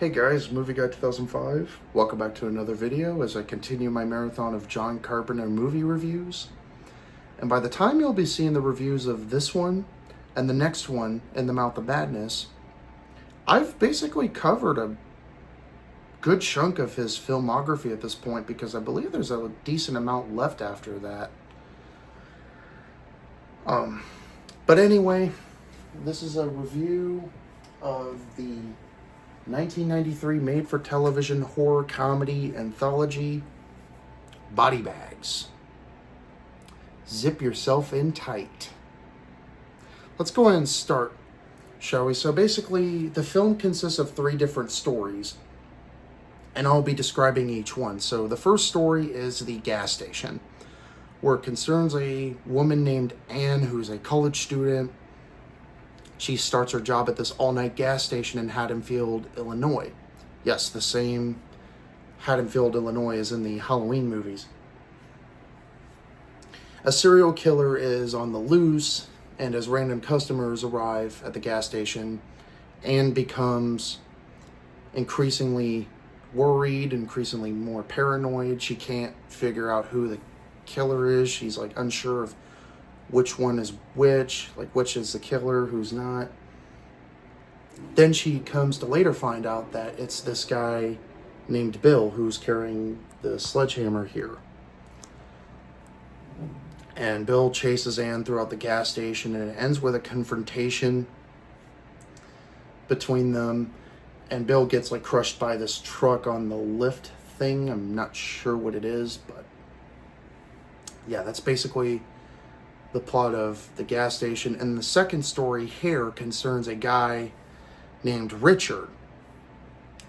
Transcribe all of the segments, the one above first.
Hey guys, MovieGuy 2005. Welcome back to another video as I continue my marathon of John Carpenter movie reviews. And by the time you'll be seeing the reviews of this one and the next one, In the Mouth of Madness, I've basically covered a good chunk of his filmography at this point because I believe there's a decent amount left after that. But anyway, this is a review of the 1993 made-for-television horror comedy anthology, Body Bags. Zip yourself in tight. Let's go ahead and start, shall we? So basically, the film consists of 3 different stories, and I'll be describing each one. So the first story is the gas station, where it concerns a woman named Anne, who's a college student. She starts her job at this all-night gas station in Haddonfield, Illinois. Yes, the same Haddonfield, Illinois as in the Halloween movies. A serial killer is on the loose, and as random customers arrive at the gas station, Anne becomes increasingly worried, increasingly more paranoid. She can't figure out who the killer is. She's like unsure of which one is which is the killer, who's not. Then she comes to later find out that it's this guy named Bill who's carrying the sledgehammer here. And Bill chases Anne throughout the gas station, and it ends with a confrontation between them. And Bill gets like crushed by this truck on the lift thing. I'm not sure what it is, but yeah, that's basically the plot of the gas station. And the second story here concerns a guy named Richard,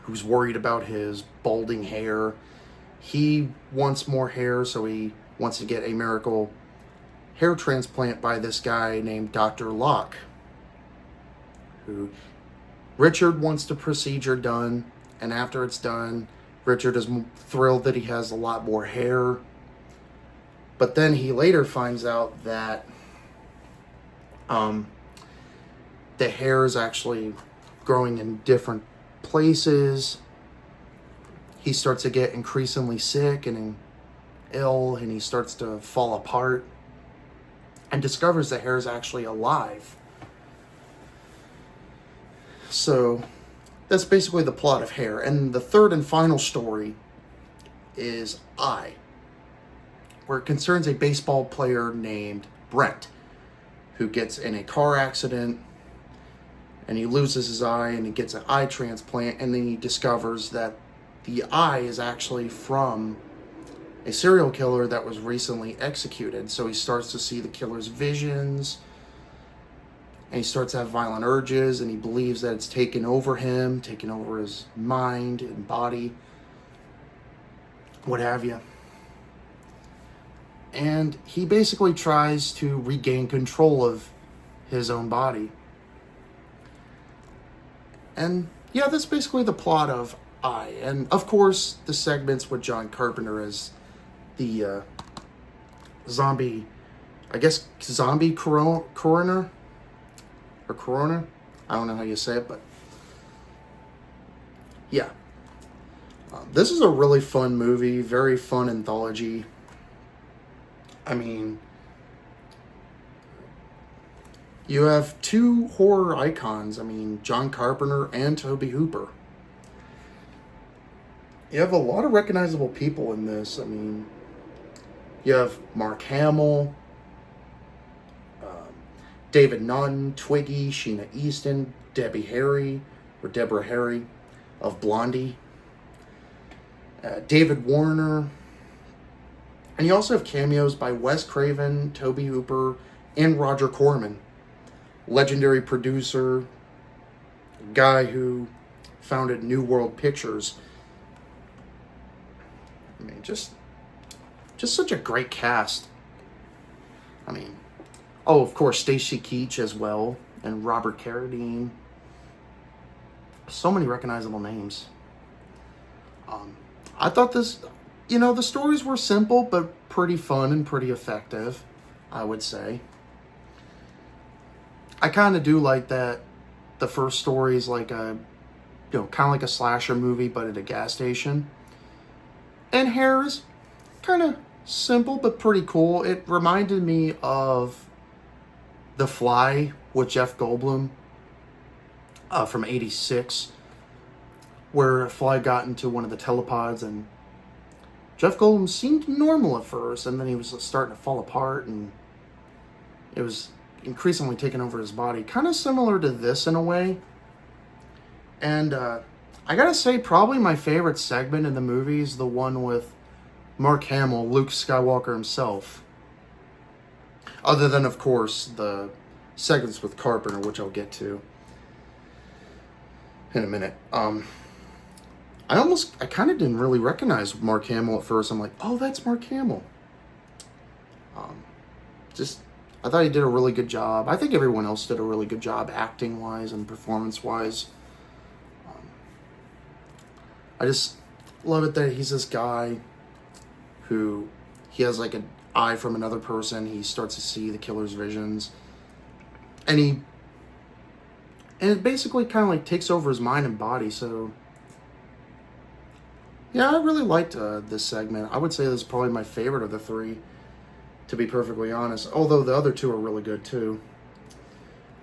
who's worried about his balding hair. He wants more hair, so he wants to get a miracle hair transplant by this guy named Dr. Locke, who Richard wants the procedure done, and after it's done, Richard is thrilled that he has a lot more hair. But then he later finds out that the hair is actually growing in different places. He starts to get increasingly sick and ill, and he starts to fall apart and discovers the hair is actually alive. So that's basically the plot of Hair. And the third and final story is where it concerns a baseball player named Brent, who gets in a car accident and he loses his eye and he gets an eye transplant, and then he discovers that the eye is actually from a serial killer that was recently executed. So he starts to see the killer's visions, and he starts to have violent urges, and he believes that it's taken over him, taken over his mind and body, what have you. And he basically tries to regain control of his own body. And yeah, that's basically the plot of And of course, the segments with John Carpenter as the zombie coroner? Or coroner? I don't know how you say it, but yeah. This is a really fun movie, very fun anthology. I mean, you have 2 horror icons. I mean, John Carpenter and Tobe Hooper. You have a lot of recognizable people in this. I mean, you have Mark Hamill, David Naughton, Twiggy, Sheena Easton, Deborah Harry of Blondie, David Warner. And you also have cameos by Wes Craven, Tobe Hooper, and Roger Corman, legendary producer, guy who founded New World Pictures. I mean, just such a great cast. I mean, oh, of course, Stacy Keach as well, and Robert Carradine. So many recognizable names. I thought this, the stories were simple, but pretty fun and pretty effective, I would say. I kind of do like that the first story is like a kind of like a slasher movie, but at a gas station. And hair is kind of simple, but pretty cool. It reminded me of The Fly with Jeff Goldblum from '86, where a fly got into one of the telepods, and Jeff Goldblum seemed normal at first, and then he was starting to fall apart, and it was increasingly taking over his body. Kind of similar to this in a way. And I gotta say, probably my favorite segment in the movie is the one with Mark Hamill, Luke Skywalker himself. Other than, of course, the segments with Carpenter, which I'll get to in a minute. I kind of didn't really recognize Mark Hamill at first. I'm like, oh, that's Mark Hamill. I thought he did a really good job. I think everyone else did a really good job acting-wise and performance-wise. I just love it that he's this guy who, he has like an eye from another person. He starts to see the killer's visions. And it basically kind of like takes over his mind and body. So, yeah, I really liked this segment. I would say this is probably my favorite of the three, to be perfectly honest. Although the other two are really good too.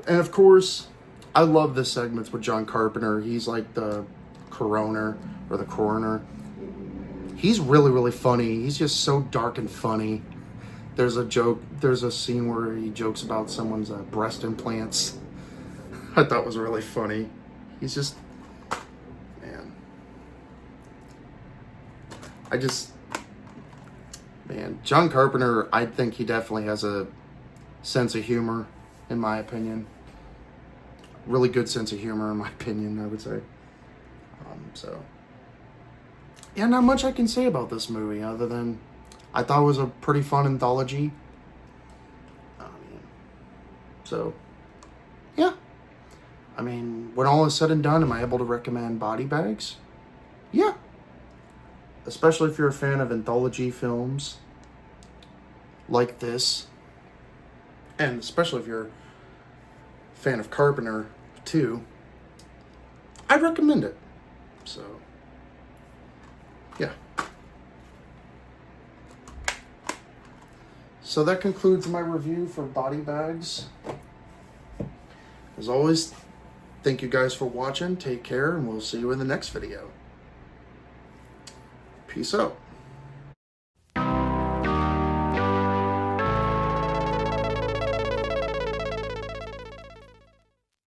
And of course, I love the segments with John Carpenter. He's like the coroner. He's really, really funny. He's just so dark and funny. There's a scene where he jokes about someone's breast implants. I thought was really funny. He's just, man. John Carpenter, I think he definitely has a sense of humor, in my opinion. Really good sense of humor, in my opinion, I would say. Yeah, not much I can say about this movie other than I thought it was a pretty fun anthology. Yeah. I mean, when all is said and done, am I able to recommend Body Bags? Yeah. Especially if you're a fan of anthology films like this. And especially if you're a fan of Carpenter, too. I recommend it. So, yeah. So that concludes my review for Body Bags. As always, thank you guys for watching. Take care, and we'll see you in the next video. Peace out.